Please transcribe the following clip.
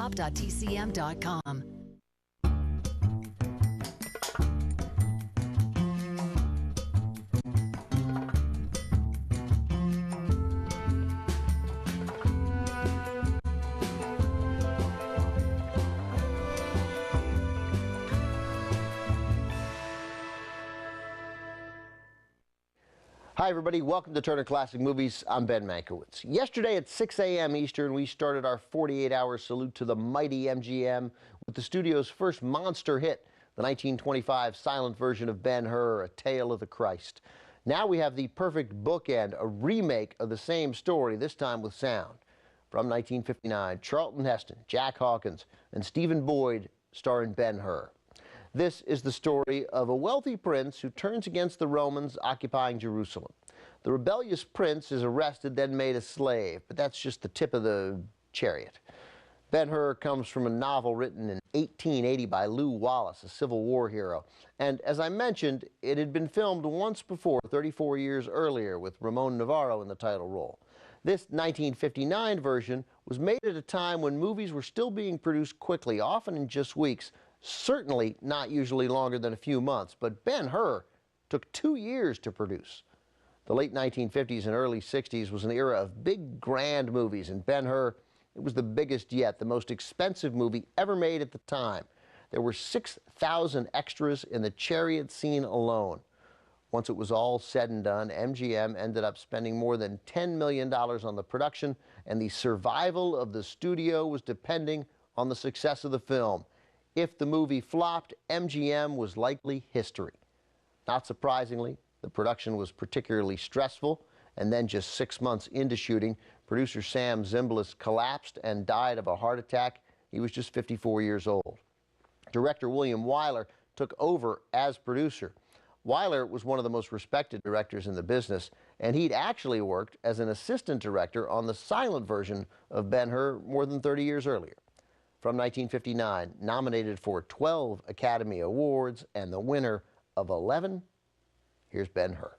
shop.tcm.com. Hi everybody, welcome to Turner Classic Movies. I'm Ben Mankiewicz. Yesterday at 6 a.m. Eastern, we started our 48-hour salute to the mighty MGM with the studio's first monster hit, the 1925 silent version of Ben-Hur, A Tale of the Christ. Now we have the perfect bookend, a remake of the same story, this time with sound. From 1959, Charlton Heston, Jack Hawkins, and Stephen Boyd star in Ben-Hur. This is the story of a wealthy prince who turns against the Romans occupying Jerusalem. The rebellious prince is arrested, then made a slave, but that's just the tip of the chariot. Ben-Hur comes from a novel written in 1880 by Lew Wallace, a Civil War hero. And as I mentioned, it had been filmed once before, 34 years earlier, with Ramon Navarro in the title role. This 1959 version was made at a time when movies were still being produced quickly, often in just weeks, certainly not usually longer than a few months, but Ben-Hur took 2 years to produce. The late 1950s and early 60s was an era of big, grand movies, and Ben-Hur, it was the biggest yet, the most expensive movie ever made at the time. There were 6,000 extras in the chariot scene alone. Once it was all said and done, MGM ended up spending more than $10 million on the production, and the survival of the studio was depending on the success of the film. If the movie flopped, MGM was likely history. Not surprisingly, the production was particularly stressful, and then just 6 months into shooting, producer Sam Zimbalist collapsed and died of a heart attack. He was just 54 years old. Director William Wyler took over as producer. Wyler was one of the most respected directors in the business, and he'd actually worked as an assistant director on the silent version of Ben-Hur more than 30 years earlier. From 1959, nominated for 12 Academy Awards and the winner of 11, here's Ben-Hur.